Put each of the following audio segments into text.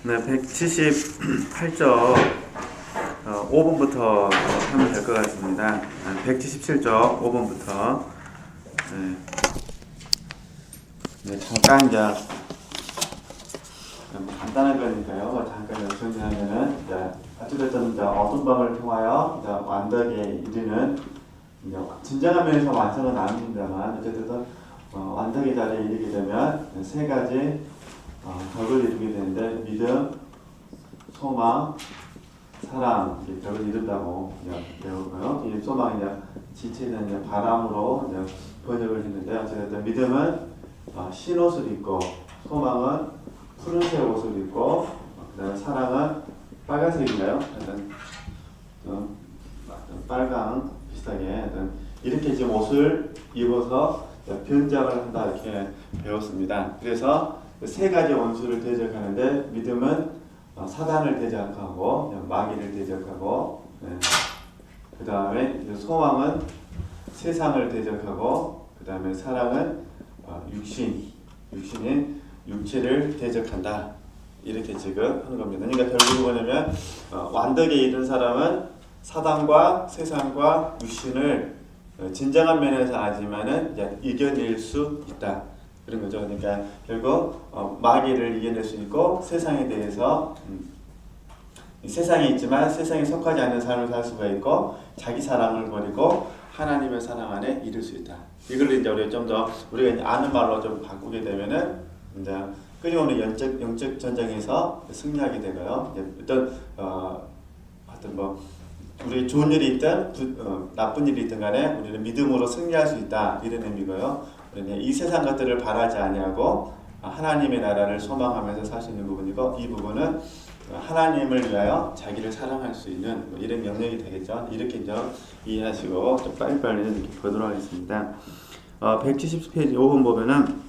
네, 178쪽 5번부터 하면 될 것 같습니다. 177쪽 5번부터. 네, 잠깐 이제 간단한 거니까요. 잠깐 정리하면은 어찌됐든 어두운 밤을 통하여 완덕에 이르는 진정한 면에서 완성은 아닙니다만 어쨌든 완덕의 자리에 이르게 되면 세 가지 덕을 이루게 되는데 믿음, 소망, 사랑 이제 덕을 이룬다고 배우고요. 이 소망이 지체는 바람으로 번역을 했는데 어쨌든 믿음은 흰 옷을 입고, 소망은 푸른색 옷을 입고, 그다음에 사랑은 빨간색인가요? 빨강 비슷하게 이렇게 지금 옷을 입어서 변장을 한다 이렇게 배웠습니다. 그래서 세 가지 원수를 대적하는데 믿음은 사단을 대적하고 마귀를 대적하고, 그 다음에 소망은 세상을 대적하고, 그 다음에 사랑은 육신인 육체를 대적한다. 이렇게 지금 하는 겁니다. 그러니까 결국은 뭐냐면 완덕에 이른 사람은 사단과 세상과 육신을 진정한 면에서 아지만은 이겨낼 수 있다. 그런 거죠. 그러니까 결국 마귀를 이겨낼 수 있고 세상에 대해서 세상에 있지만 세상에 속하지 않는 삶을 살 수가 있고 자기 사랑을 버리고 하나님의 사랑 안에 이룰 수 있다. 이걸 이제 우리가 좀 더 우리가 아는 말로 좀 바꾸게 되면은 이제 끊임없는 영적 전쟁에서 승리하게 되고요. 어떤 하여튼 우리 좋은 일이 있든 나쁜 일이 있든 간에 우리는 믿음으로 승리할 수 있다 이런 의미고요. 이 세상 것들을 바라지 아니하고 하나님의 나라를 소망하면서 살 수 있는 부분이고, 이 부분은 하나님을 위하여 자기를 사랑할 수 있는 이런 영역이 되겠죠. 이렇게 이제 이해하시고 좀 빨리빨리 이렇게 보도록 하겠습니다. 170페이지 5번 보면은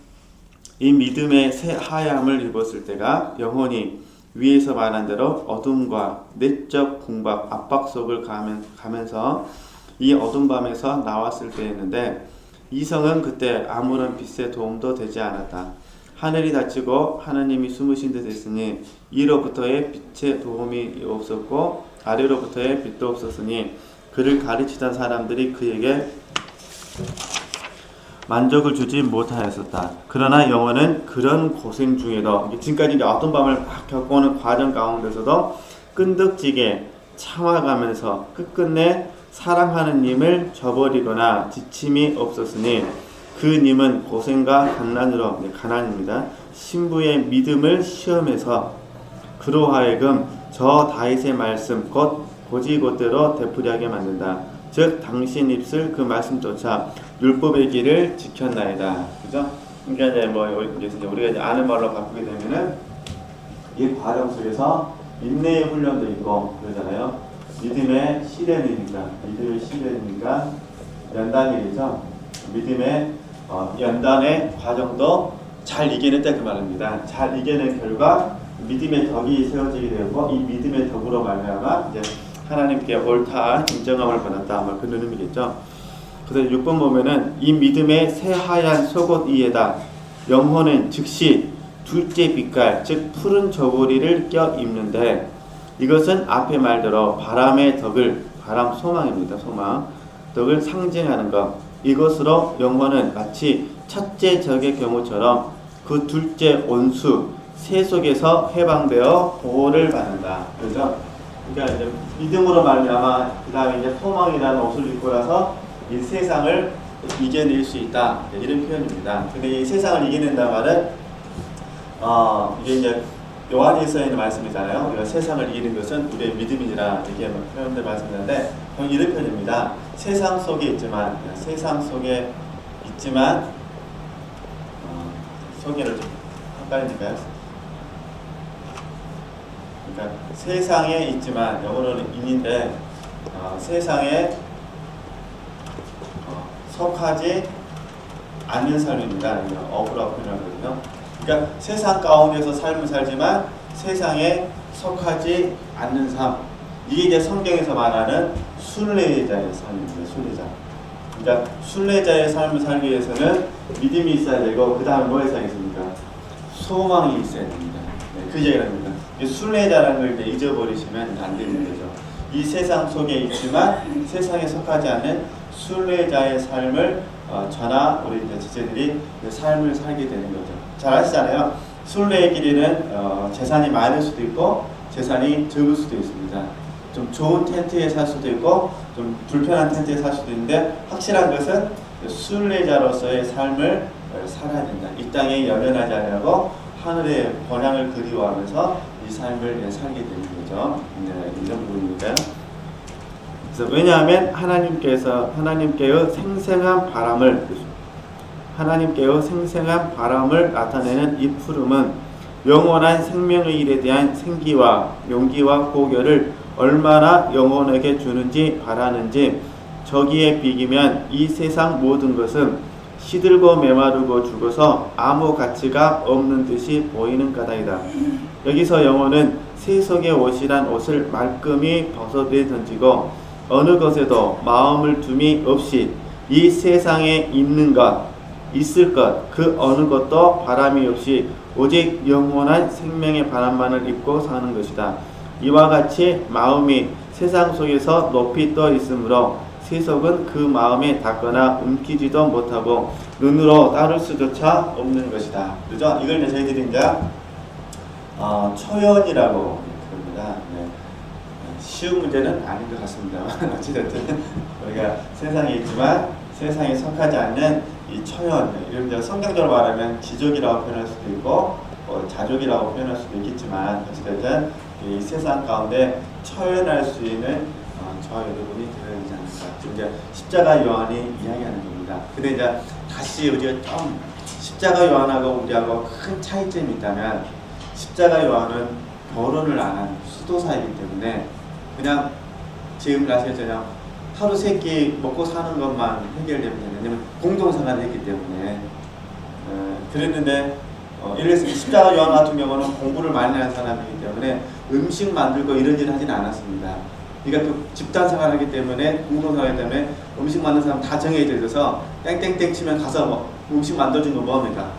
이 믿음의 새 하얌을 입었을 때가 영혼이 위에서 말한 대로 어둠과 내적 궁박, 압박 속을 가면서 이 어둠 밤에서 나왔을 때였는데 이성은 그때 아무런 빛의 도움도 되지 않았다. 하늘이 닫히고 하나님이 숨으신 듯 했으니 위로부터의 빛의 도움이 없었고 아래로부터의 빛도 없었으니 그를 가르치던 사람들이 그에게 만족을 주지 못하였었다. 그러나 영혼은 그런 고생 중에도 지금까지 어떤 밤을 막 겪어오는 과정 가운데서도 끈덕지게 참아가면서 끝끝내 사랑하는 님을 저버리거나 지침이 없었으니 그 님은 고생과 간난으로, 가난입니다. 신부의 믿음을 시험해서 그로 하여금 저 다윗의 말씀 곧 고지곧대로 되풀이하게 만든다. 즉 당신 입술 그 말씀조차 율법의 길을 지켰나이다. 그죠? 그러니까 이제 우리가 이제 아는 말로 바꾸게 되면은 이 과정 속에서 인내의 훈련도 있고 그러잖아요. 믿음의 시련이니까 연단이죠. 믿음의 연단의 과정도 잘 이겨냈다 그 말입니다. 잘 이겨낸 결과 믿음의 덕이 세워지게 되고 이 믿음의 덕으로 말미암아 이제 하나님께 옳다 인정함을 받았다 그런 의미겠죠. 그래서 6번 보면은 이 믿음의 새하얀 속옷 위에다 영혼은 즉시 둘째 빛깔 즉 푸른 저고리를 껴 입는데 이것은 앞에 말대로 바람의 덕을 바람 소망입니다. 소망 덕을 상징하는 것. 이것으로 영혼은 마치 첫째 적의 경우처럼 그 둘째 온수 새 속에서 해방되어 보호를 받는다. 그렇죠? 그러니까 이제 믿음으로 말미암아 그 다음에 이제 소망이라는 옷을 입고 나서 이 세상을 이겨낼 수 있다. 이런 표현입니다. 근데 이 세상을 이겨낸다 말은 이게 이제 요한일서에 있는 말씀이잖아요. 우리가 세상을 이기는 것은 우리의 믿음이니라 이렇게 표현된 말씀인데 이런 표현입니다. 세상 속에 있지만 소개를 좀 헷갈리니까요. 그러니까 세상에 있지만 영어로는 인인데 세상에 속하지 않는 삶입니다. 어브라고 표현하거든요. 그러니까 세상 가운데서 삶을 살지만 세상에 속하지 않는 삶. 이게 이제 성경에서 말하는 순례자의 삶입니다. 순례자. 그러니까 순례자의 삶을 살기 위해서는 믿음이 있어야 되고 그 다음에 뭐 있어야 겠습니까? 소망이 있어야 됩니다. 그 얘기를 합니다. 순례자라는 걸 이제 잊어버리시면 안 되는 거죠. 이 세상 속에 있지만 세상에 속하지 않는 순례자의 삶을 저나 우리 지체들이 그 삶을 살게 되는 거죠. 잘 아시잖아요. 순례의 길에는 재산이 많을 수도 있고 재산이 적을 수도 있습니다. 좀 좋은 텐트에 살 수도 있고 좀 불편한 텐트에 살 수도 있는데 확실한 것은 순례자로서의 삶을 살아야 된다. 이 땅에 연연하지 않으려고 하늘의 번향을 그리워하면서 이 삶을 살게 되는 거죠. 네, 이런 부분입니다. 그래서 왜냐하면 하나님께의 생생한 바람을 나타내는 이 푸름은 영원한 생명의 일에 대한 생기와 용기와 고결을 얼마나 영혼에게 주는지 바라는지, 저기에 비기면 이 세상 모든 것은 시들고 메마르고 죽어서 아무 가치가 없는 듯이 보이는 까닭이다. 여기서 영혼은 세속의 옷이란 옷을 말끔히 벗어내 던지고 어느 것에도 마음을 둠이 없이 이 세상에 있는 것, 있을 것, 그 어느 것도 바람이 없이 오직 영원한 생명의 바람만을 입고 사는 것이다. 이와 같이 마음이 세상 속에서 높이 떠 있으므로 세속은 그 마음에 닿거나 움키지도 못하고 눈으로 따를 수조차 없는 것이다. 그죠? 이걸 이제 저희들이 이제 초연이라고 부릅니다. 네. 쉬운 문제는 아닌 것 같습니다. 어찌됐든 우리가 세상에 있지만 세상에 속하지 않는 이 초연, 이런 이제 성경적으로 말하면 지족이라고 표현할 수도 있고 자족이라고 표현할 수도 있겠지만 어찌됐든 이 세상 가운데 초연할 수 있는 저와 여러분이 되어야 되지 않을까. 지금 이제 십자가 요한이 이야기하는 겁니다. 근데 이제 다시 우리가 좀 십자가 요한하고 우리하고 큰 차이점이 있다면, 십자가 요한은 결혼을 안 한 수도사이기 때문에 그냥 지금 아시겠죠? 하루 세 끼 먹고 사는 것만 해결되면 되는, 왜냐면 공동생활을 했기 때문에. 그랬는데 이래서 십자가 요한 같은 경우는 공부를 많이 한 사람이기 때문에 음식 만들고 이런 일을 하진 않았습니다. 그러니까 또 집단 생활하기 때문에, 공동생활하기 때문에 음식 만드는 사람 다 정해져 있어서 땡땡땡 치면 가서 뭐 음식 만들어준 거 뭡니까?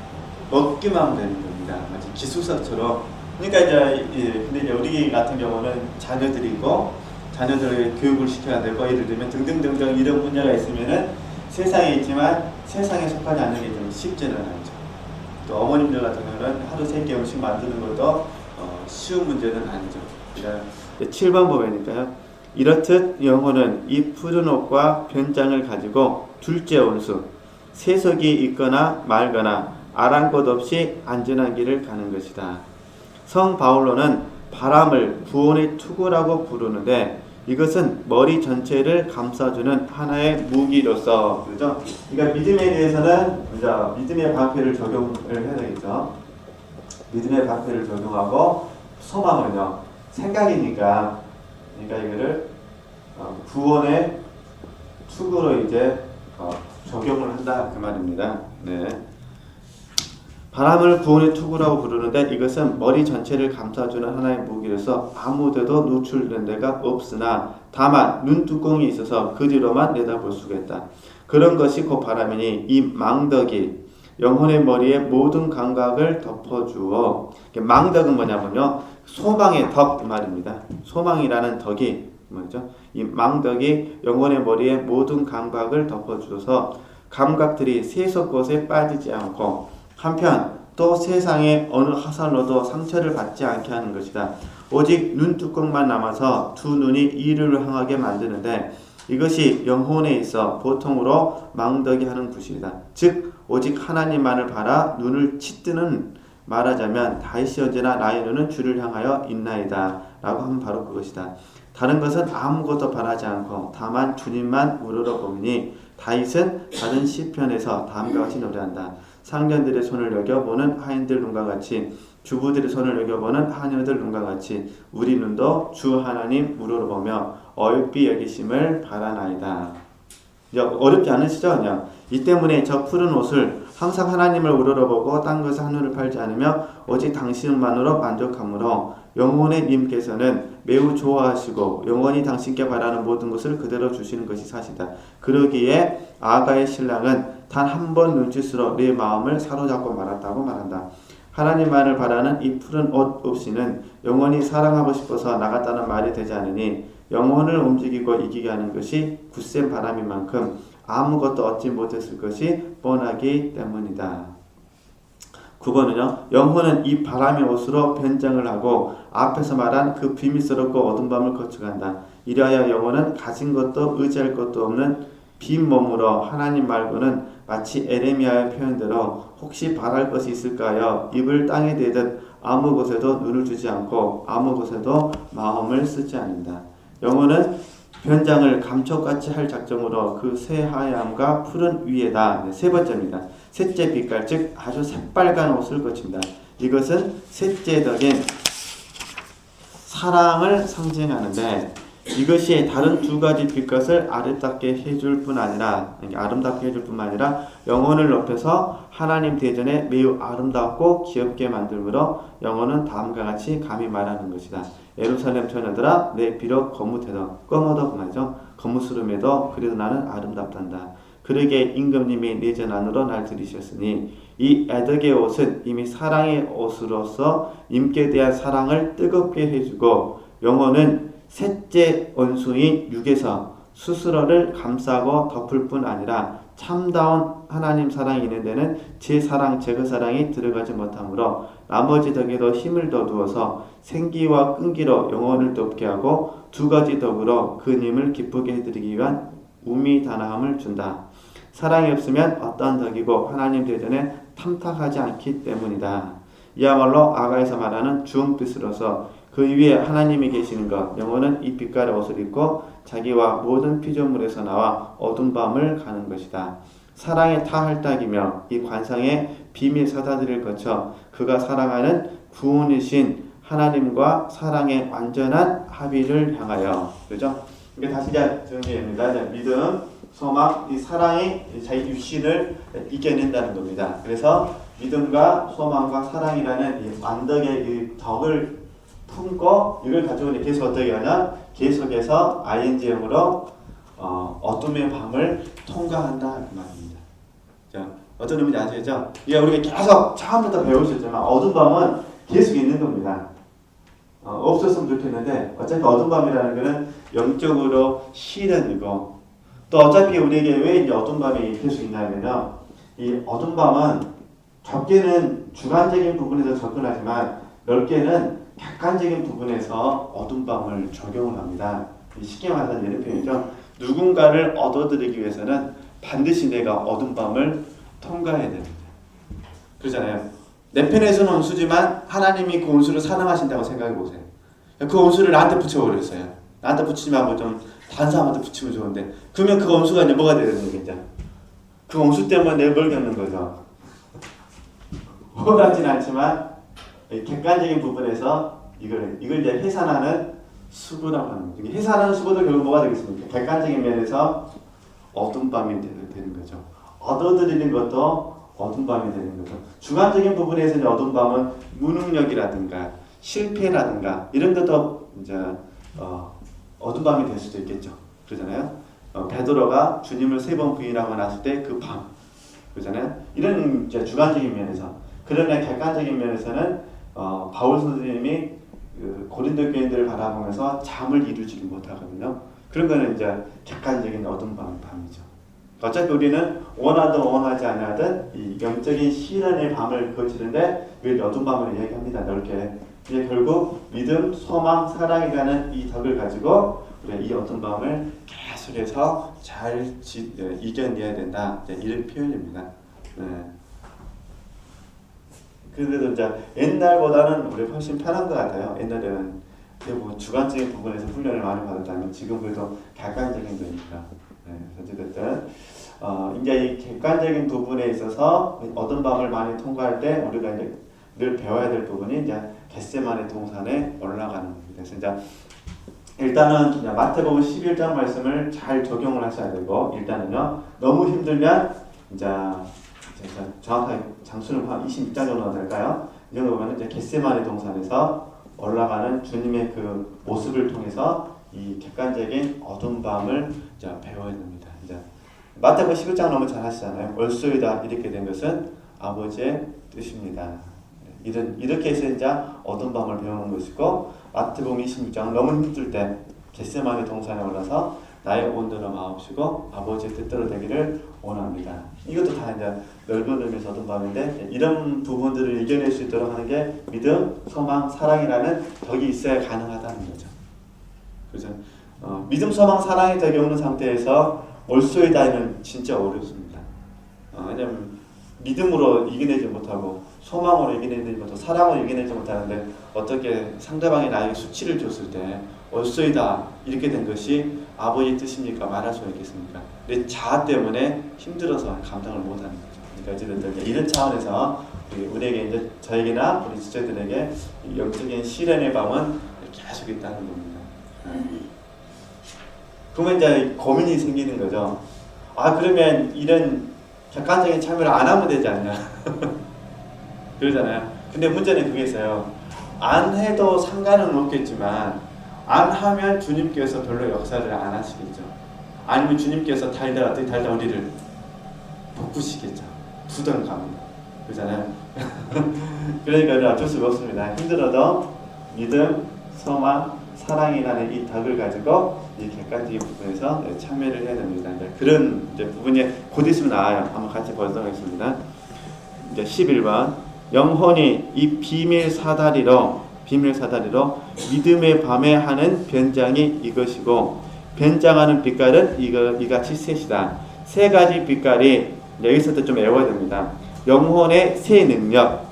먹기만 하면 되는 겁니다. 마치 기숙사처럼. 그러니까 근데 이제 우리 같은 경우는 자녀들이 있고 자녀들에게 교육을 시켜야 되고 예를 들면 등등등등 이런 문제가 있으면은 세상에 있지만 세상에 속하지 않는 게 좀 쉽지는 않죠. 또 어머님들 같은 경우는 하루 세 끼 음식 만드는 것도 쉬운 문제는 아니죠. 7번 보면니까요. 이렇듯 영혼은 이 푸른 옷과 변장을 가지고 둘째 원수 세속이 있거나 말거나 아랑곳 없이 안전한 길을 가는 것이다. 성 바울로는 바람을 구원의 투구라고 부르는데 이것은 머리 전체를 감싸주는 하나의 무기로서, 그렇죠? 그러니까 믿음에 대해서는 이제 믿음의 방패를 적용을 해야 되겠죠. 믿음의 방패를 적용하고 소망은요 생각이니까, 그러니까 이거를 구원의 투구로 이제 적용을 한다 그 말입니다. 네. 바람을 구원의 투구라고 부르는데 이것은 머리 전체를 감싸주는 하나의 무기로서 아무데도 노출된 데가 없으나 다만 눈두덩이 있어서 그 뒤로만 내다볼 수가 있다. 그런 것이 곧 바람이니 이 망덕이 영혼의 머리에 모든 감각을 덮어주어, 망덕은 뭐냐면요 소망의 덕 말입니다. 소망이라는 덕이 뭐죠? 이 망덕이 영혼의 머리에 모든 감각을 덮어주어서 감각들이 세속 것에 빠지지 않고 한편 또 세상의 어느 화살로도 상처를 받지 않게 하는 것이다. 오직 눈두덩만 남아서 두 눈이 이를 향하게 만드는데 이것이 영혼에 있어 보통으로 망덕이 하는 구실이다. 즉 오직 하나님만을 바라 눈을 치뜨는, 말하자면 다윗이 언제나 나의 눈은 주를 향하여 있나이다 라고 하면 바로 그것이다. 다른 것은 아무것도 바라지 않고 다만 주님만 우러러보니 다윗은 다른 시편에서 다음과 같이 노래한다. 상년들의 손을 여겨보는 하인들 눈과 같이, 주부들의 손을 여겨보는 하녀들 눈과 같이 우리 눈도 주 하나님 우러러보며 어여삐 여기심을 바라나이다. 어렵지 않으시죠? 그냥 이 때문에 저 푸른 옷을 항상 하나님을 우러러보고 딴 것을 하늘을 팔지 않으며 오직 당신만으로 만족하므로 영혼의 님께서는 매우 좋아하시고 영원히 당신께 바라는 모든 것을 그대로 주시는 것이 사실이다. 그러기에 아가의 신랑은 단 한 번 눈짓으로 내 마음을 사로잡고 말았다고 말한다. 하나님만을 바라는 이 푸른 옷 없이는 영원히 사랑하고 싶어서 나갔다는 말이 되지 않으니 영혼을 움직이고 이기게 하는 것이 굳센 바람인 만큼 아무것도 얻지 못했을 것이 뻔하기 때문이다. 9번은요. 영혼은 이 바람의 옷으로 변장을 하고 앞에서 말한 그 비밀스럽고 어두운 밤을 거쳐간다. 이러하여 영혼은 가진 것도 의지할 것도 없는 빈 몸으로 하나님 말고는 마치 에레미야의 표현대로 혹시 바랄 것이 있을까 하여 입을 땅에 대듯 아무 곳에도 눈을 주지 않고 아무 곳에도 마음을 쓰지 않는다. 영혼은 변장을 감쪽같이 할 작정으로 그 새하얀과 푸른 위에다. 세 번째입니다. 셋째 빛깔, 즉 아주 새빨간 옷을 거친다. 이것은 셋째 덕인 사랑을 상징하는데 이것이 다른 두 가지 빛깔을 아름답게 해줄 뿐만 아니라 영혼을 높여서 하나님 대전에 매우 아름답고 귀엽게 만들므로 영혼은 다음과 같이 감히 말하는 것이다. 예루살렘 처녀들아, 내 비록 검어도 그만이죠. 거무스름에도 그래도 나는 아름답단다. 그러게 임금님이 내 전 안으로 날 들이셨으니 이 에덕의 옷은 이미 사랑의 옷으로서 임께 대한 사랑을 뜨겁게 해주고 영혼은 셋째 원수인 육에서 스스로를 감싸고 덮을 뿐 아니라 참다운 하나님 사랑이 있는 데는 제 사랑, 그 사랑이 들어가지 못하므로 나머지 덕에도 힘을 더 두어서 생기와 끈기로 영혼을 덮게 하고 두 가지 덕으로 그님을 기쁘게 해드리기 위한 우미다나함을 준다. 사랑이 없으면 어떠한 덕이고 하나님 대전에 탐탁하지 않기 때문이다. 이야말로 아가에서 말하는 주홍빛으로서 그 위에 하나님이 계시는 것. 영혼은 이 빛깔의 옷을 입고 자기와 모든 피조물에서 나와 어두운 밤을 가는 것이다. 사랑의 타할딱이며 이 관상의 비밀 사다들을 거쳐 그가 사랑하는 구원이신 하나님과 사랑의 완전한 합의를 향하여. 그죠? 이게 다시 정리합니다. 믿음, 소망, 이 사랑이 자기 육신을 이겨낸다는 겁니다. 그래서 믿음과 소망과 사랑이라는 이 완덕의 이 덕을 품고 이걸 가지고 계속 어떻게 하냐? 계속해서 ing형으로 어둠의 밤을 통과한다 그 말입니다. 자, 어떤 의미인지 아시죠? 이게 우리가 계속 처음부터 배우셨지만 어둠 밤은 계속 있는 겁니다. 없었으면 좋겠는데 어차피 어둠 밤이라는 것은 영적으로 시련이고 또 어차피 우리에게 왜 이 어둠 밤이 계속 있냐면요. 이 어둠 밤은 적게는 주관적인 부분에서 접근하지만 넓게는 객관적인 부분에서 어둠 밤을 적용을 합니다. 쉽게 말해서 이런 표현이죠. 누군가를 얻어들이기 위해서는 반드시 내가 어둠 밤을 통과해야 됩니다. 그러잖아요. 내 편에서는 원수지만 하나님이 그 원수를 사랑하신다고 생각해 보세요. 그 원수를 나한테 붙여버렸어요. 나한테 붙이지 말고 좀 다른 사람한테 붙이면 좋은데 그러면 그 원수가 이제 뭐가 되는 거겠죠? 그 원수 때문에 내가 뭘 겪는 거죠. 원하진 않지만 객관적인 부분에서 이걸 이제 해산하는 수고라고 하는 거죠. 해산하는 수고도 결국 뭐가 되겠습니까? 객관적인 면에서 어둠 밤이 되는 거죠. 얻어들이는 것도 어둠 밤이 되는 거죠. 주관적인 부분에서 이제 어둠 밤은 무능력이라든가 실패라든가 이런 것도 이제 어둠 밤이 될 수도 있겠죠. 그러잖아요. 베드로가 주님을 3번 부인하고 났을 때 그 밤, 그러잖아요. 이런 이제 주관적인 면에서. 그러나 객관적인 면에서는 바울 선생님이 그 고린도 교인들을 바라보면서 잠을 이루지 못하거든요. 그런 거는 이제 객관적인 어둠 밤이죠. 어차피 우리는 원하든 원하지 않아든 이 영적인 시련의 밤을 거치는데 왜 어둠 밤을 이야기합니다. 넓게. 이제 결국 믿음, 소망, 사랑이라는 이 덕을 가지고 우리가 이 어둠 밤을 계속해서 잘 이겨내야 된다. 이런 표현입니다. 네. 그래도 이제 옛날보다는 우리 훨씬 편한 것 같아요. 옛날에는 뭐 주관적인 부분에서 훈련을 많이 받았다면 지금 그래도 객관적인 거니까. 네, 어쨌든 이제 이 객관적인 부분에 있어서 어떤 밤을 많이 통과할 때 우리가 이제 늘 배워야 될 부분이 이제 겟세마네 동산에 올라가는 겁니다. 그래서 이제 일단은 이제 마태복음 11장 말씀을 잘 적용을 하셔야 되고 일단은요 너무 힘들면 이제 정확하게 장수는 한 26장 정도 될까요? 이 정도 보면 이제 겟세마네 동산에서 올라가는 주님의 그 모습을 통해서 이 객관적인 어두운 밤을 이제 배워야 됩니다. 이제 마태복음 11장 너무 잘 하시잖아요. 올소이다 이렇게 된 것은 아버지의 뜻입니다. 이렇게 해서 이제 어두운 밤을 배우는 것이고, 마태복음 26장 너무 힘들 때 겟세마네 동산에 올라서 나의 온전한 마음이시고 아버지의 뜻대로 되기를 원합니다. 이것도 다 이제 넓은 의미에서 어두운 밤인데, 이런 부분들을 이겨낼 수 있도록 하는 게 믿음, 소망, 사랑이라는 덕이 있어야 가능하다는 거죠. 그죠? 믿음, 소망, 사랑의 덕이 없는 상태에서 올소이다는 진짜 어렵습니다. 왜냐면 믿음으로 이겨내지 못하고 소망으로 이겨내지 못하고 사랑으로 이겨내지 못하는데, 어떻게 상대방이 나에게 수치를 줬을 때 올소이다 이렇게 된 것이 아버지의 뜻입니까? 말할 수가 있겠습니까? 내 자아 때문에 힘들어서 감당을 못하는 거죠. 그러니까 어쨌든 이런 차원에서 우리에게 이제 저에게나 우리 지체들에게 영적인 시련의 밤은 계속 있다는 겁니다. 그러면 이제 고민이 생기는 거죠. 그러면 이런 객관적인 참여를 안 하면 되지 않냐. 그러잖아요. 근데 문제는 그게 있어요. 안 해도 상관은 없겠지만 안 하면 주님께서 별로 역사를 안 하시겠죠. 아니면 주님께서 달다 우리를 바꾸시겠죠. 부담감. 그러잖아요. 그러니까 어쩔 수가 없습니다. 힘들어도 믿음, 소망, 사랑이라는 이 덕을 가지고 이 객관적인 부분에서 참여를 해야 됩니다. 그런 이제 부분이 곧 있으면 나와요. 한번 같이 보도록 하겠습니다. 이제 11번 영혼이 이 비밀 사다리로 믿음의 밤에 하는 변장이 이것이고, 변장하는 빛깔은 이같이 셋이다. 세 가지 빛깔이 여기서도 좀 외워야 됩니다. 영혼의 세 능력,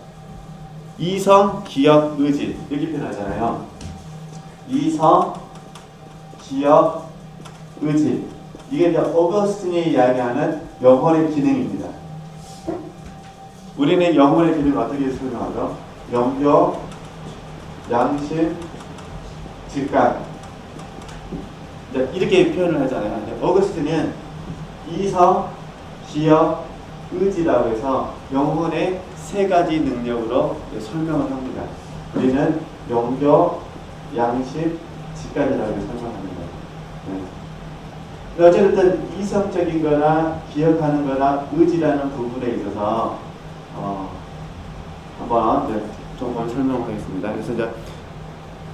이성, 기억, 의지 이렇게 표현하잖아요. 이성, 기억, 의지. 이게 이제 어거스틴이 이야기하는 영혼의 기능입니다. 우리는 영혼의 기능을 어떻게 설명하죠? 영교, 양심, 직관. 이렇게 표현을 하잖아요. 어거스틴은 이성, 기억, 의지라고 해서 영혼의 세 가지 능력으로 설명을 합니다. 우리는 영교, 양심, 직관이라고 설명합니다. 어쨌든 이성적인 거나 기억하는 거나 의지라는 부분에 있어서 한번 조금 설명하겠습니다. 그래서 이제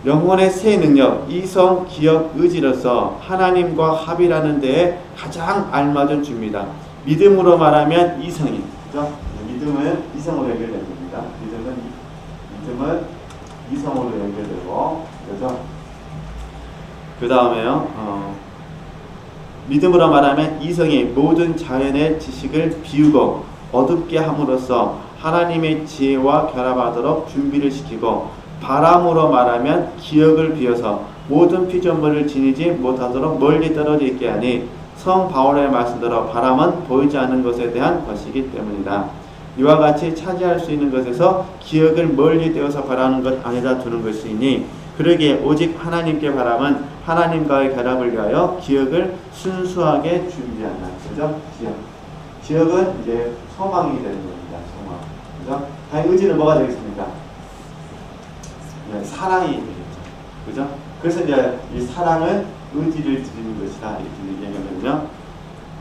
영혼의 세 능력, 이성, 기억, 의지로서 하나님과 합이라는 데에 가장 알맞은 주입니다. 믿음으로 말하면 이성이, 그죠? 믿음은 이성으로 연결됩니다. 믿음은 이성으로 연결되고, 그죠? 그 다음에요, 믿음으로 말하면 이성이 모든 자연의 지식을 비우고 어둡게 함으로써 하나님의 지혜와 결합하도록 준비를 시키고, 바람으로 말하면 기억을 비워서 모든 피조물을 지니지 못하도록 멀리 떨어져 있게 하니, 성 바울의 말씀대로 바람은 보이지 않는 것에 대한 것이기 때문이다. 이와 같이 차지할 수 있는 것에서 기억을 멀리 떼어서 바라는 것 안에다 두는 것이니, 그러기에 오직 하나님께 바람은 하나님과의 결합을 위하여 기억을 순수하게 준비한다. 그죠? 기억은 이제 소망이 되는 겁니다. 소망. 그죠? 다음 의지는 뭐가 되겠습니까? 네, 사랑이 되겠죠. 그죠? 그래서 이제 이 사랑은 의지를 드리는 것이다. 이렇게 얘기하거든요.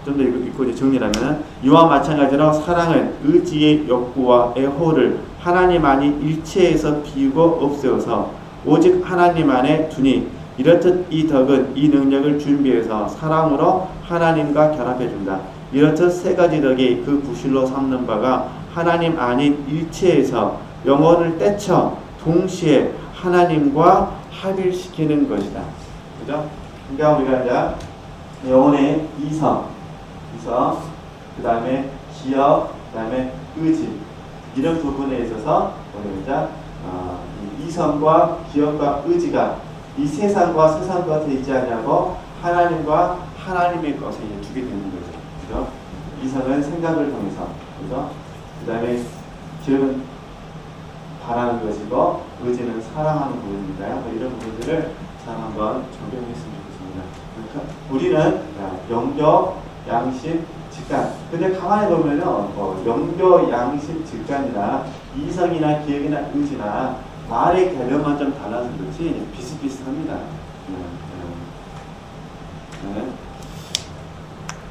좀 더 읽고 이제 정리하면, 이와 마찬가지로 사랑은 의지의 욕구와 애호를 하나님 아닌 일체에서 비우고 없애어서 오직 하나님 안에 두니, 이렇듯 이 덕은 이 능력을 준비해서 사랑으로 하나님과 결합해준다. 이렇듯 세 가지 덕이 그 부실로 삼는 바가 하나님 아닌 일체에서 영혼을 떼쳐 동시에 하나님과 합일시키는 것이다. 그죠? 그러니까 우리가 이제 영혼의 이성, 그 다음에 기억, 그 다음에 의지, 이런 부분에 있어서 우리가 이제 이성과 기억과 의지가 이 세상과 세상 것에 있지 않냐고 하나님과 하나님의 것에 두게 되는 거죠. 그죠? 이성은 생각을 통해서, 그죠? 그 다음에 기억은 바라는 것이고, 의지는 사랑하는 부분이니까요. 이런 부분들을 잘 한번 적용했으면 좋겠습니다. 그러니까 우리는 영교, 양심, 직관. 근데 가만히 보면요, 영교, 양심, 직관이나 이성이나 기억이나 의지나 말의 개념만 좀 달라서 그렇지 비슷비슷합니다.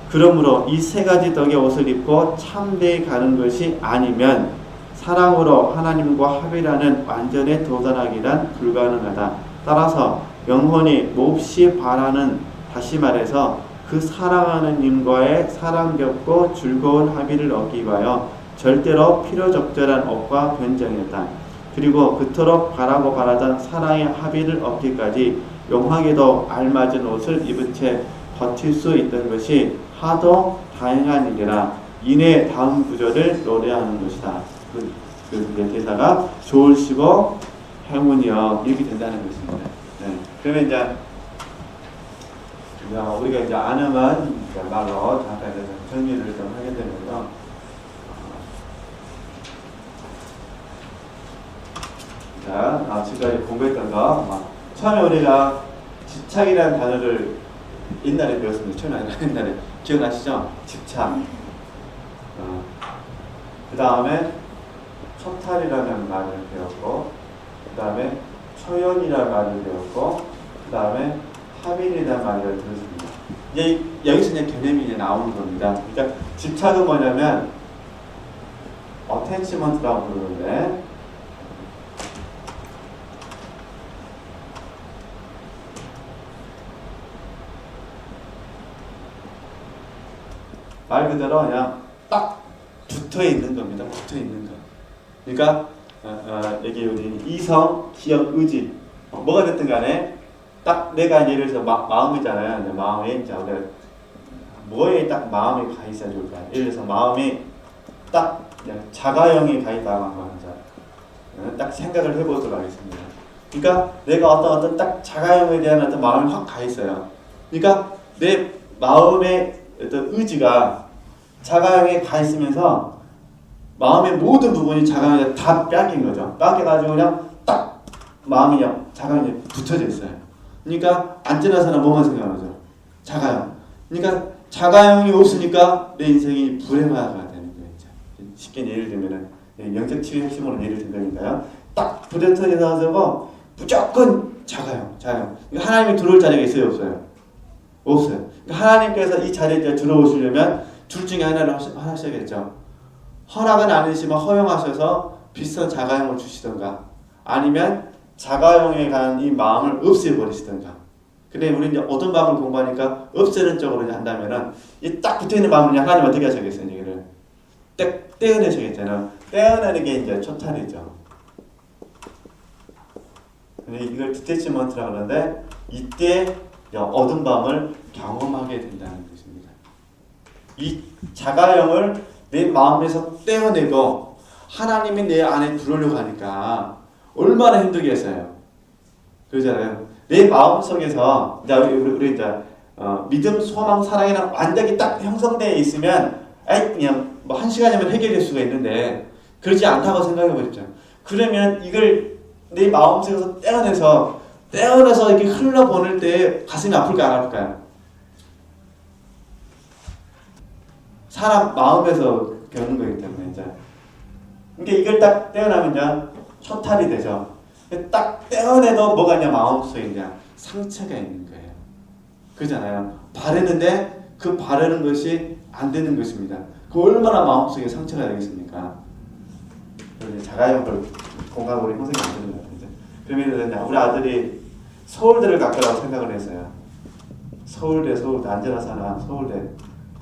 그러므로 이 세 가지 덕의 옷을 입고 참되게 가는 것이 아니면 사랑으로 하나님과 합이라는 완전에 도달하기란 불가능하다. 따라서 영혼이 몹시 바라는, 다시 말해서 그 사랑하는 님과의 사랑겹고 즐거운 합의를 얻기 위하여 절대로 필요적절한 옷과 변정이었다. 그리고 그토록 바라고 바라던 사랑의 합의를 얻기까지 용하게도 알맞은 옷을 입은 채 버틸 수 있던 것이 하도 다행한 일이라 이내 다음 구절을 노래하는 것이다. 그 대사가 좋으시고 행운이여 이렇게 된다는 것입니다. 네. 그러면 이제 우리가 이제 안음은 말로 잠깐 정리를 좀 하게 되면요. 자, 지금까지 공부했던 거, 처음에 우리가 집착이라는 단어를 옛날에 배웠습니다. 처음에 아니라 옛날에 기억나시죠? 집착. 그 다음에 초탈이라는 말을 배웠고, 그 다음에 초연이라는 말을 배웠고, 그 다음에 합일이라는 말을 들었습니다. 이제 여기서 이제 개념이 이제 나오는 겁니다. 그러니까 집착은 뭐냐면 어태치먼트라고 부르는데, 말 그대로 그냥 딱 붙어 있는 겁니다. 붙어 있는 거. 그러니까 여기 우리 이성, 기억, 의지 뭐가 됐든 간에 딱 내가 예를 들어서 마음이잖아요. 마음에 이제 우리가 뭐에 딱 마음이 가 있어야 좋을까? 예를 들어서 마음이 딱 그냥 자가형이 가 있다고 한번 딱 생각을 해보도록 하겠습니다. 그러니까 내가 어떤 딱 자가형에 대한 어떤 마음이 확 가 있어요. 그러니까 내 마음의 어떤 의지가 자가형에 가 있으면서 마음의 모든 부분이 자가형에 다 뺏긴 거죠. 뺏겨가지고 그냥 딱 마음이 그냥 자가형에 붙어져 있어요. 그러니까 안전한 뭐만 생각하죠? 자가형. 그러니까 자가형이 없으니까 내 인생이 불행화가 되는 거예요. 쉽게 예를 들면은 영적 치유 핵심으로 예를 든 거니까요. 딱 부딪혀서 무조건 자가형. 그러니까 하나님이 들어올 자리가 있어요, 없어요? 없어요. 그러니까 하나님께서 이 자리에 들어오시려면 둘 중에 하나를 하셔야겠죠. 허락은 아니지만 허용하셔서 비슷한 자가형을 주시던가, 아니면 자가형에 관한 이 마음을 없애버리시던가. 근데 우리 이제 어떤 마음을 공부하니까 없애는 쪽으로 한다면은 이 딱 붙어있는 마음을 하나님 어떻게 하셔야겠어요? 얘기를 떼어내셔야겠잖아요. 떼어내는 게 이제 초탈이죠. 이걸 디태치먼트라고 하는데, 이때 어두운 밤을 경험하게 된다는 것입니다. 이 자가형을 내 마음에서 떼어내고 하나님이 내 안에 들어오려고 하니까 얼마나 힘들겠어요. 그러잖아요. 내 마음 속에서 우리 이제 믿음, 소망, 사랑이랑 완전히 딱 형성되어 있으면 그냥 뭐 1시간이면 해결될 수가 있는데 그렇지 않다고 생각해 보십시오. 그러면 이걸 내 마음 속에서 떼어내서 이렇게 흘러보낼 때 가슴이 아플까요, 안 아플까요? 사람 마음에서 겪는 거기 때문에 이제. 그러니까 이걸 딱 떼어내면 이제 초탈이 되죠. 딱 떼어내도 뭐가 있냐, 마음속에 이제 상처가 있는 거예요. 그러잖아요. 바르는데 그 바르는 것이 안 되는 것입니다. 그 얼마나 마음속에 상처가 되겠습니까? 자가용을 공감 우리 형성이 안 되는 것 같아요. 그러면 우리 아들이 서울대를 갈 거라고 생각을 했어요. 서울대 안전한 사람 서울대.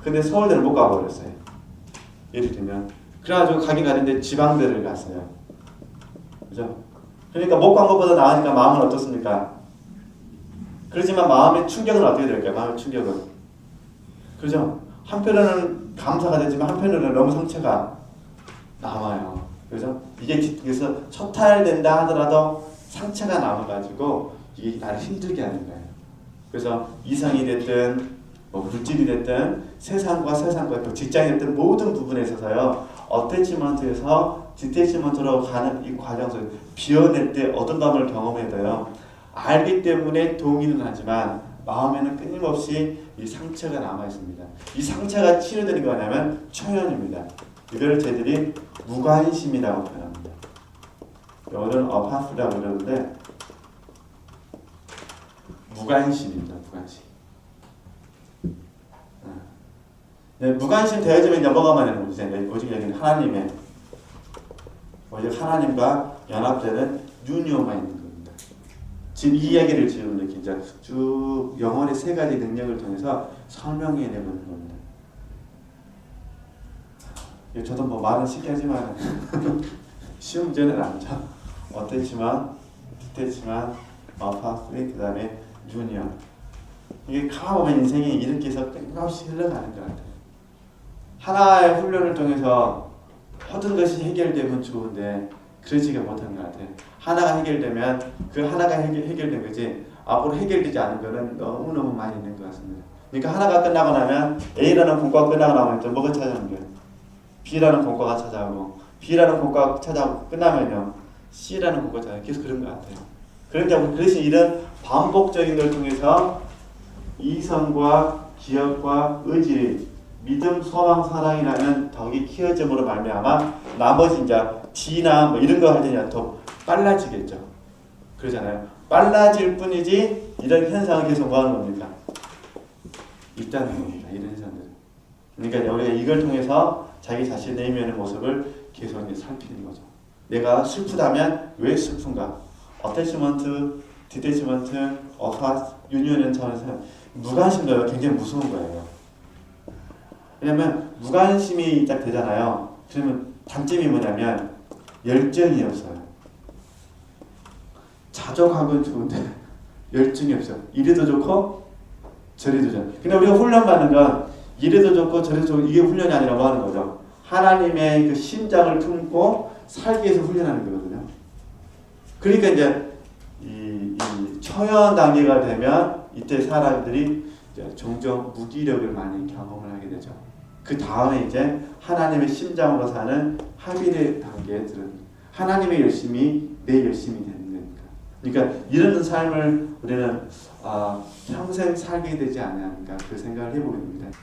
근데 서울대를 못 가버렸어요. 예를 들면. 그래가지고 가긴 가는데 지방대를 갔어요. 그죠? 그러니까 못 간 것보다 나으니까 마음은 어떻습니까? 그렇지만 마음의 충격은 어떻게 될까요? 마음의 충격은. 그죠? 한편으로는 감사가 되지만 한편으로는 너무 상처가 남아요. 그죠? 이게 그래서 초탈된다 하더라도 상처가 남아가지고 이게 나를 힘들게 하는 거예요. 그래서 이성이 됐든 물질이 됐든 세상과 또 직장이 됐든 모든 부분에 있어서요. 어태치먼트에서 디태치먼트로 가는 이 과정 속에 비워낼 때 어떤 감을 경험해야 돼요. 알기 때문에 동의는 하지만 마음에는 끊임없이 이 상처가 남아 있습니다. 이 상처가 치료되는 게 뭐냐면 초연입니다. 이걸 저희들이 무관심이라고 표현합니다. 영어로는 어파프라고 그러는데 무관심입니다. 무관심. 네, 무관심 되어지면 이제 뭐가 많냐는 거죠. 오직 여기는 하나님의 오직 하나님과 연합되는 유니온만 있는 겁니다. 지금 이 이야기를 지금 이렇게 이제 쭉 영혼의 세 가지 능력을 통해서 설명해내는 겁니다. 저도 뭐 말은 쉽게 하지만 쉬운 문제는 아니죠. 어땠지만, 뒷했지만, 파스리 그 다음에 유니온. 이게 가보면 인생이 이렇게 해서 끊임없이 흘러가는 것 같아요. 하나의 훈련을 통해서 모든 것이 해결되면 좋은데 그러지가 못한 것 같아요. 하나가 해결되면 그 하나가 해결된 거지 앞으로 해결되지 않은 거는 너무너무 많이 있는 것 같습니다. 그러니까 하나가 끝나고 나면 A라는 공과가 끝나고 나면 또 뭐가 찾아오는 거예요? B라는 공과가 찾아오고 B라는 공과가 찾아오고 끝나면요 C라는 공과가 찾아오고 계속 그런 것 같아요. 그러니까 그것이 이런 반복적인 걸 통해서 이성과 기억과 의지, 믿음, 소망, 사랑이라는 덕이 키워짐으로 말미암아 나머지 이제 D나 뭐 이런 거 할 때는 더 빨라지겠죠. 그러잖아요. 빨라질 뿐이지 이런 현상을 계속 뭐 하는 겁니까? 있다는 겁니다. 이런 현상들. 그러니까 우리가 이걸 통해서 자기 자신의 내면의 모습을 계속 이제 살피는 거죠. 내가 슬프다면 왜 슬픈가? 어태치먼트, 디태치먼트, 어파스, 유니언은 차원에서 무관심도가 굉장히 무서운 거예요. 왜냐면 무관심이 딱 되잖아요. 그러면 단점이 뭐냐면 열정이 없어요. 자족하건 좋은데 열정이 없어요. 이래도 좋고 저래도 좋아요. 근데 우리가 훈련받는 건 이래도 좋고 저래도 좋고 이게 훈련이 아니라 뭐 하는 거죠? 하나님의 그 심장을 품고 살기 위해서 훈련하는 거거든요. 그러니까 이제 이 초연 단계가 되면 이때 사람들이 이제 종종 무기력을 많이 경험을 하게 되죠. 그 다음에 이제 하나님의 심장으로 사는 합일의 단계에 들은 하나님의 열심이 내 열심이 되는 거니까. 그러니까 이런 삶을 우리는 평생 살게 되지 않을까 그 생각을 해보게 됩니다.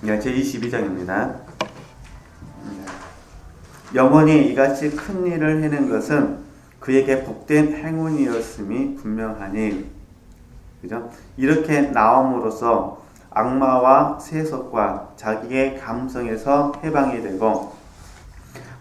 제22장입니다. 영원히 이같이 큰 일을 해낸 것은 그에게 복된 행운이었음이 분명하니, 그죠? 이렇게 나옴으로써 악마와 세속과 자기의 감성에서 해방이 되고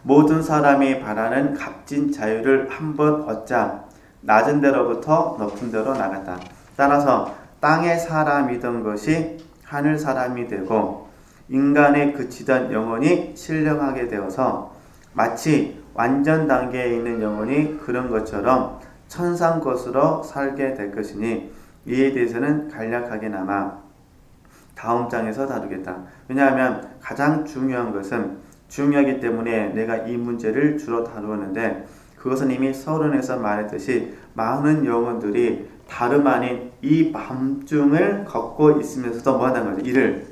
모든 사람이 바라는 값진 자유를 한번 얻자 낮은 데로부터 높은 데로 나갔다. 따라서 땅의 사람이던 것이 하늘 사람이 되고 인간에 그치던 영혼이 신령하게 되어서 마치 완전 단계에 있는 영혼이 그런 것처럼 천상 것으로 살게 될 것이니 이에 대해서는 간략하게나마 다음 장에서 다루겠다. 왜냐하면 가장 중요한 것은 중요하기 때문에 내가 이 문제를 주로 다루었는데 그것은 이미 서론에서 말했듯이 많은 영혼들이 다름 아닌 이 밤중을 걷고 있으면서도 뭐 한다는 거죠? 이를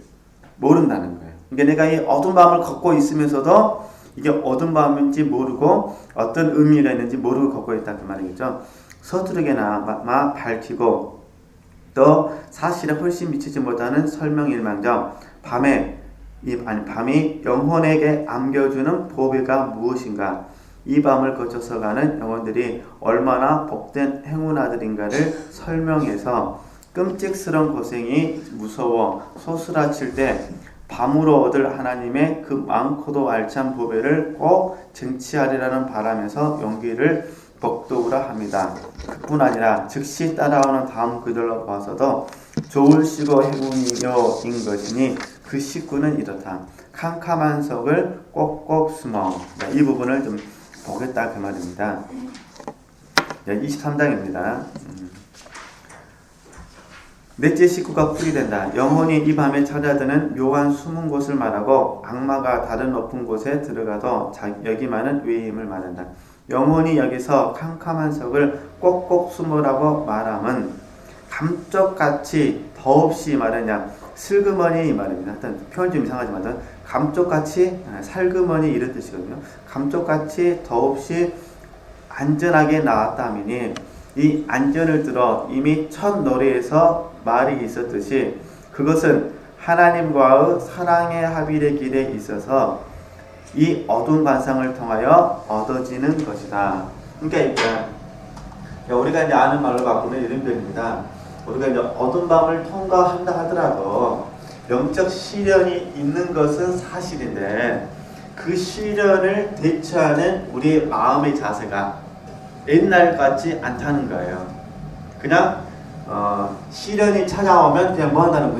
모른다는 거예요. 그러니까 내가 이 어두운 밤을 걷고 있으면서도 이게 어두운 밤인지 모르고 어떤 의미가 있는지 모르고 걷고 있다 그 말이겠죠. 서투르게나마 밝히고 또 사실에 훨씬 미치지 못하는 설명일망정 밤이 영혼에게 안겨주는 보배가 무엇인가, 이 밤을 거쳐서 가는 영혼들이 얼마나 복된 행운아들인가를 설명해서 끔찍스러운 고생이 무서워 소스라칠 때 밤으로 얻을 하나님의 그 많고도 알찬 보배를 꼭 쟁취하리라는 바람에서 용기를 복도우라 합니다. 그뿐 아니라 즉시 따라오는 다음 그들로 봐서도 좋을시고 행운이요인 것이니 그 식구는 이렇다. 캄캄한 석을 꼭꼭 숨어. 이 부분을 좀 보겠다 그 말입니다. 23장입니다. 넷째 식구가 풀이 된다. 영혼이 이 밤에 찾아드는 묘한 숨은 곳을 말하고 악마가 다른 높은 곳에 들어가도 여기만은 외임을 말한다. 영혼이 여기서 캄캄한 석을 꼭꼭 숨으라고 말함은 감쪽같이 더없이 말하냐 슬그머니 말입니다. 하여튼 표현 좀 이상하지만 감쪽같이 살그머니 이런 뜻이거든요. 감쪽같이 더없이 안전하게 나왔다 하미니 이 안전을 들어 이미 첫 노래에서 말이 있었듯이 그것은 하나님과의 사랑의 합일의 길에 있어서 이 어두운 관상을 통하여 얻어지는 것이다. 그러니까 우리가 이제 아는 말로 바꾸는 이런 표현입니다. 우리가 이제 어두운 밤을 통과한다 하더라도 영적 시련이 있는 것은 사실인데 그 시련을 대처하는 우리의 마음의 자세가 옛날 같지 않다는 거예요. 그냥 시련이 찾아오면 그냥 뭐 한다는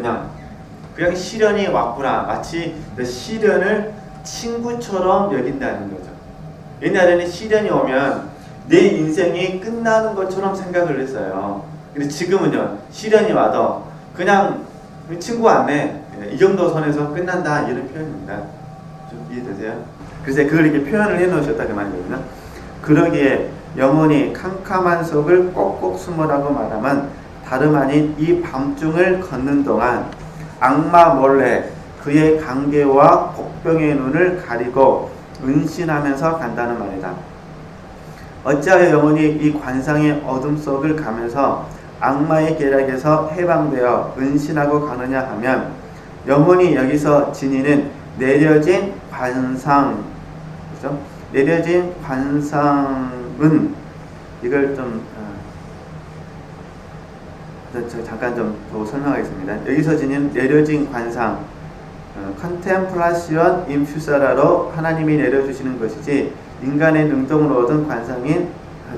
그냥 시련이 왔구나, 마치 시련을 친구처럼 여긴다는 거죠. 옛날에는 시련이 오면 내 인생이 끝나는 것처럼 생각을 했어요. 근데 지금은요, 시련이 와도 그냥 친구 안내 이 정도 선에서 끝난다, 이런 표현입니다. 좀 이해되세요? 그래서 그걸 이렇게 표현을 해 놓으셨다 그 말이거든요. 그러기에 영혼이 캄캄한 속을 꼭꼭 숨으라고 말하면 다름 아닌 이 밤중을 걷는 동안 악마 몰래 그의 관계와 복병의 눈을 가리고 은신하면서 간다는 말이다. 어찌하여 영혼이 이 관상의 어둠 속을 가면서 악마의 계략에서 해방되어 은신하고 가느냐 하면, 영혼이 여기서 지니는 내려진 관상, 그죠? 내려진 관상은 이걸 잠깐 좀 더 설명하겠습니다. 여기서 지닌 내려진 관상, 컨템플라시온 인퓨사라로 하나님이 내려주시는 것이지 인간의 능동으로 얻은 관상인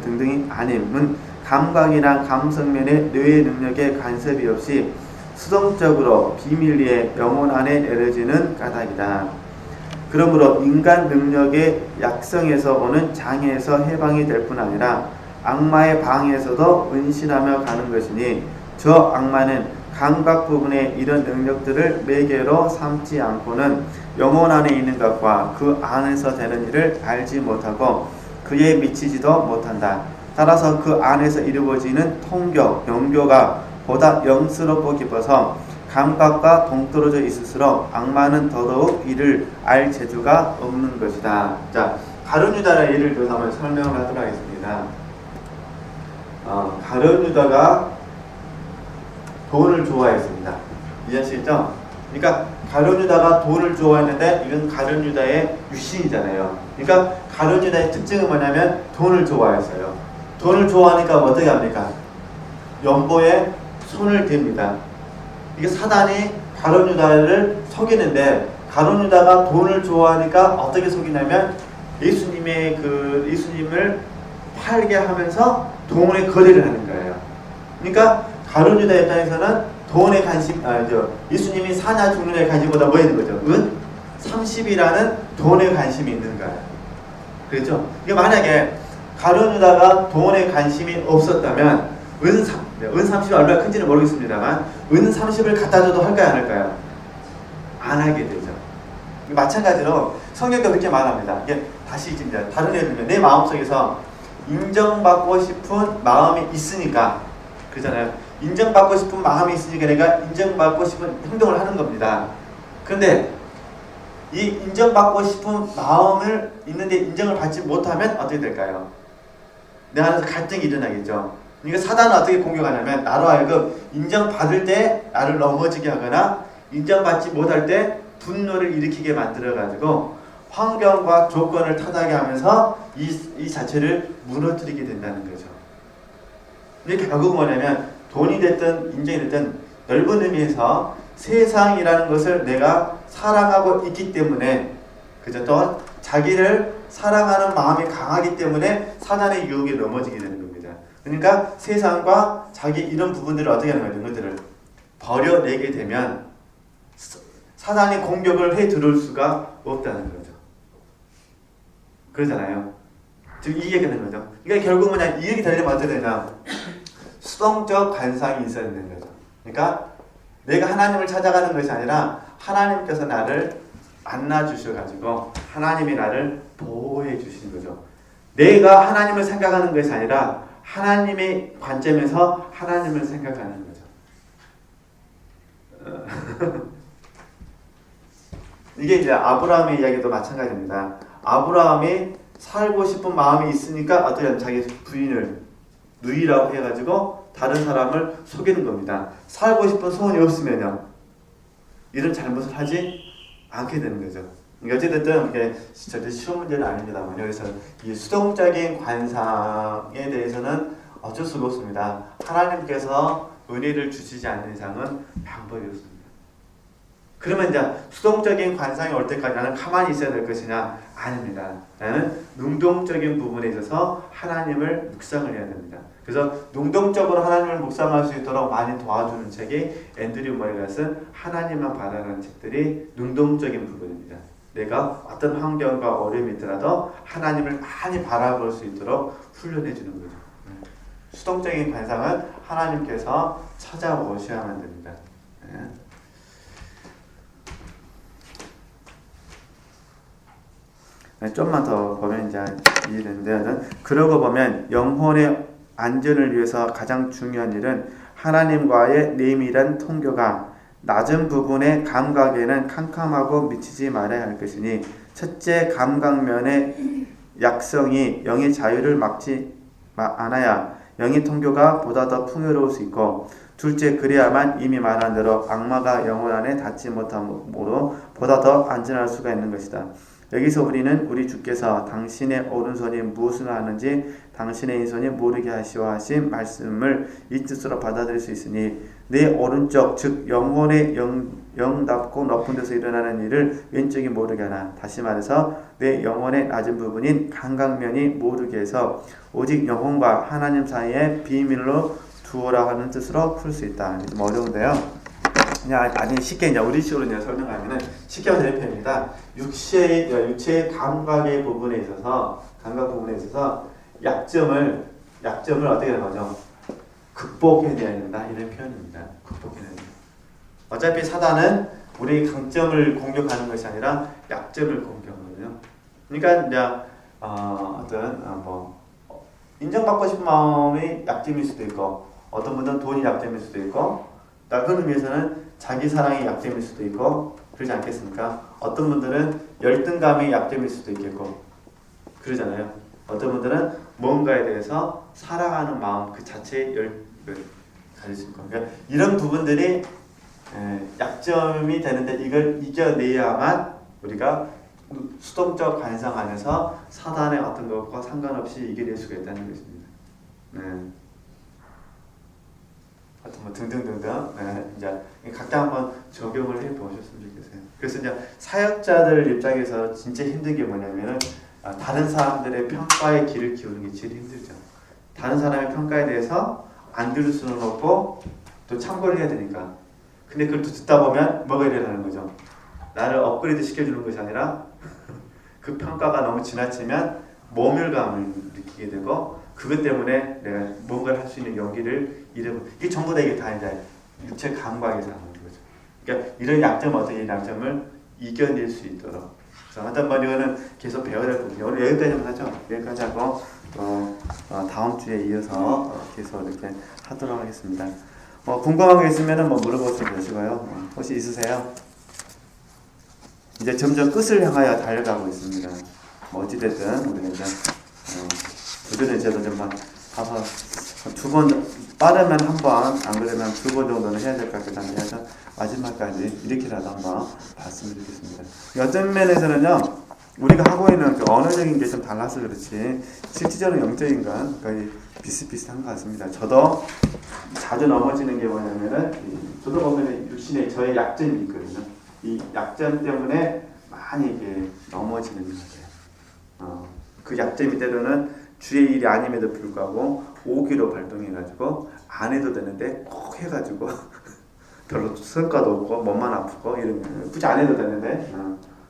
등등이 아님은 감각이나 감성면의 뇌의 능력에 간섭이 없이 수동적으로 비밀리에 영혼 안에 내려지는 까닭이다. 그러므로 인간 능력의 약성에서 오는 장애에서 해방이 될 뿐 아니라 악마의 방에서도 은신하며 가는 것이니, 저 악마는 감각 부분의 이런 능력들을 매개로 삼지 않고는 영혼 안에 있는 것과 그 안에서 되는 일을 알지 못하고 그에 미치지도 못한다. 따라서 그 안에서 이루어지는 통교, 영교가 보다 영스럽고 깊어서 감각과 동떨어져 있을수록 악마는 더더욱 이를 알 재주가 없는 것이다. 자, 가룟 유다의 예를 들어서 한번 설명을 하도록 하겠습니다. 가룟 유다가 돈을 좋아했습니다. 이해하시겠죠? 그러니까 가룟 유다가 돈을 좋아했는데 이건 가룟 유다의 유신이잖아요. 그러니까 가룟 유다의 특징은 뭐냐면 돈을 좋아했어요. 돈을 좋아하니까 어떻게 합니까? 연보에 손을 댑니다. 이게 사단이 가룟 유다를 속이는데, 가룟 유다가 돈을 좋아하니까 어떻게 속이냐면 예수님을 팔게 하면서 돈에 거래를 하는 거예요. 그러니까 가룟 유다 입장에서는 돈에 관심, 예수님이 사냐 죽느냐의 관심보다 뭐 있는 거죠? 은 30이라는 돈에 관심이 있는 거예요. 그렇죠? 이게 만약에 가룟 유다가 돈에 관심이 없었다면 은 30이 얼마나 큰지는 모르겠습니다만 은 30을 갖다 줘도 할까요, 안 할까요? 안 하게 되죠. 마찬가지로 성경도 그렇게 말합니다. 이게 다시 이제 다른 예를 들면 내 마음속에서 인정받고 싶은 마음이 있으니까, 그렇잖아요. 인정받고 싶은 마음이 있으니까 내가 인정받고 싶은 행동을 하는 겁니다. 그런데 이 인정받고 싶은 마음을 있는데 인정을 받지 못하면 어떻게 될까요? 내 안에서 갈등이 일어나겠죠. 그러니까 사단은 어떻게 공격하냐면 나로 하여금 인정받을 때 나를 넘어지게 하거나 인정받지 못할 때 분노를 일으키게 만들어가지고 환경과 조건을 타당하게 하면서 이 자체를 무너뜨리게 된다는 거죠. 이게 결국 뭐냐면 돈이 됐든 인정이 됐든 넓은 의미에서 세상이라는 것을 내가 사랑하고 있기 때문에, 그죠? 또 자기를 사랑하는 마음이 강하기 때문에 사단의 유혹에 넘어지게 되는 겁니다. 그러니까 세상과 자기 이런 부분들을 어떻게 하는 거예요? 이것들을 버려내게 되면 사단이 공격을 해 들어올 수가 없다는 거죠. 그러잖아요. 지금 이 얘기가 되는 거죠. 그러니까 결국 뭐냐, 이 얘기 되려면 어떻게 되냐, 수동적 관상이 있어야 되는 거죠. 그러니까 내가 하나님을 찾아가는 것이 아니라 하나님께서 나를 안아주셔가지고 하나님이 나를 보호해 주시는 거죠. 내가 하나님을 생각하는 것이 아니라 하나님의 관점에서 하나님을 생각하는 거죠. 이게 이제 아브라함의 이야기도 마찬가지입니다. 아브라함이 살고 싶은 마음이 있으니까 어떻게 하면 자기 부인을 누이라고 해가지고 다른 사람을 속이는 겁니다. 살고 싶은 소원이 없으면요, 이런 잘못을 하지 않게 되는 거죠. 어쨌든 이게 절대 쉬운 문제는 아닙니다만, 여기서 이 수동적인 관상에 대해서는 어쩔 수가 없습니다. 하나님께서 은혜를 주시지 않는 이상은 방법이 없습니다. 그러면 이제 수동적인 관상이 올 때까지 나는 가만히 있어야 될 것이냐? 아닙니다. 나는 능동적인 부분에 있어서 하나님을 묵상을 해야 됩니다. 그래서 능동적으로 하나님을 묵상할 수 있도록 많이 도와주는 책이 앤드류 머리가 쓴 하나님만 바라라는 책들이 능동적인 부분입니다. 내가 어떤 환경과 어려움이 있더라도 하나님을 많이 바라볼 수 있도록 훈련해 주는 거죠. 수동적인 관상은 하나님께서 찾아오셔야만 됩니다. 좀만 더 보면 이제 이해되는데요. 그러고 보면 영혼의 안전을 위해서 가장 중요한 일은 하나님과의 내밀한 통교가 낮은 부분의 감각에는 캄캄하고 미치지 말아야 할 것이니 첫째 감각면의 약성이 영의 자유를 막지 않아야 영의 통교가 보다 더 풍요로울 수 있고 둘째 그래야만 이미 말한 대로 악마가 영혼 안에 닿지 못함으로 보다 더 안전할 수가 있는 것이다. 여기서 우리는 우리 주께서 당신의 오른손이 무엇을 하는지 당신의 왼손이 모르게 하시오 하신 말씀을 이 뜻으로 받아들일 수 있으니 내 오른쪽 즉 영혼의 영답고 높은 데서 일어나는 일을 왼쪽이 모르게 하나 다시 말해서 내 영혼의 낮은 부분인 감각면이 모르게 해서 오직 영혼과 하나님 사이에 비밀로 두어라 하는 뜻으로 풀 수 있다. 좀 어려운데요. 그냥 아주 쉽게 이제 우리식으로 이제 설명하면은 쉽게 하는 표현입니다. 육체의 감각 부분에 있어서 약점을 어떻게 하는 거죠? 극복해내야 된다 이런 표현입니다. 극복해내야 된다. 어차피 사단은 우리 강점을 공격하는 것이 아니라 약점을 공격하거든요. 그러니까 이제 인정받고 싶은 마음이 약점일 수도 있고 어떤 분들은 돈이 약점일 수도 있고 다른 의미에서는 자기 사랑이 약점일 수도 있고 그러지 않겠습니까? 어떤 분들은 열등감이 약점일 수도 있겠고 그러잖아요. 어떤 분들은 뭔가에 대해서 사랑하는 마음 그 자체의 가질 수 있고 그러니까 이런 부분들이 약점이 되는데 이걸 이겨내야만 우리가 수동적 관상 안에서 사단의 어떤 것과 상관없이 이겨낼 수가 있다는 것입니다. 하여튼 등등등등 이제 각자 한번 적용을 해 보셨으면 좋겠어요. 그래서 이제 사역자들 입장에서 진짜 힘든 게 뭐냐면은 다른 사람들의 평가의 길을 키우는 게 제일 힘들죠. 다른 사람의 평가에 대해서 안 들을 수는 없고 또 참고를 해야 되니까. 근데 그걸 또 듣다 보면 뭐가 일어나는 거죠? 나를 업그레이드 시켜주는 것이 아니라 그 평가가 너무 지나치면 모멸감을 느끼게 되고 그것 때문에 내가 뭔가를 할 수 있는 용기를 잃어버려. 이게 전부 다 이제 육체 감각에서 하는 거죠. 그러니까 이런 약점을 어떻게 약점을 이겨낼 수 있도록. 그래서 하여튼 이거는 계속 배워야 될 부분이에요. 오늘 여기까지만 하죠. 여기까지 하고 또 다음 주에 이어서 계속 이렇게 하도록 하겠습니다. 궁금한 게 있으면 물어보시면 되시고요. 혹시 있으세요? 이제 점점 끝을 향하여 달려가고 있습니다. 어찌됐든 우리가 이제 부전의 제도 좀 가서 두 번 빠르면 한 번, 안 그러면 두 번 정도는 해야 될 것 같기도 한데 해서 마지막까지 이렇게라도 한번 봤으면 좋겠습니다. 어떤 면에서는요, 우리가 하고 있는 그 언어적인 게 좀 달라서 그렇지 실질적으로 영적인 건 거의 비슷비슷한 것 같습니다. 저도 자주 넘어지는 게 뭐냐면은 저도 보면 육신에 저의 약점이 있거든요. 이 약점 때문에 많이 이렇게 넘어지는 것 같아요. 그 약점이 때로는 주의 일이 아님에도 불구하고 오기로 발동해가지고 안 해도 되는데 꼭 해가지고 별로 성과도 없고 몸만 아프고 이러면 굳이 안 해도 되는데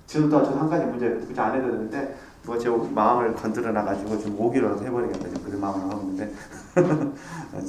지금도 저 한 가지 문제 굳이 안 해도 되는데 누가 제 마음을 건드려 놔가지고 좀 오기로 해버리겠다 그런 마음을 하고 있는데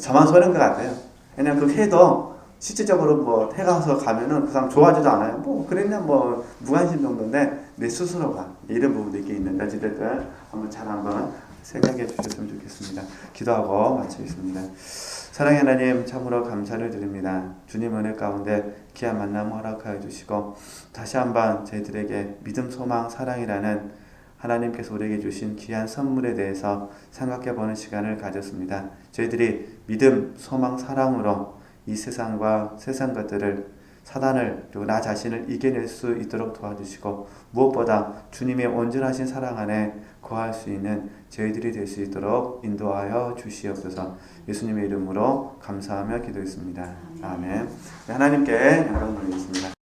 저만 소린 것 같아요. 왜냐면 그 해도 실질적으로 해가서 가면은 그 사람 좋아하지도 않아요. 그랬냐 무관심 정도인데 내 스스로가 이런 부분도 있게 있는데 어찌됐든 한번 생각해 주셨으면 좋겠습니다. 기도하고 마치겠습니다. 사랑의 하나님 참으로 감사를 드립니다. 주님 은혜 가운데 귀한 만남 허락하여 주시고 다시 한번 저희들에게 믿음, 소망, 사랑이라는 하나님께서 우리에게 주신 귀한 선물에 대해서 생각해보는 시간을 가졌습니다. 저희들이 믿음, 소망, 사랑으로 이 세상과 세상 것들을 사단을 그리고 나 자신을 이겨낼 수 있도록 도와주시고 무엇보다 주님의 온전하신 사랑 안에 거할 수 있는 저희들이 될 수 있도록 인도하여 주시옵소서. 예수님의 이름으로 감사하며 기도했습니다. 아멘. 하나님께 영광을 드리겠습니다.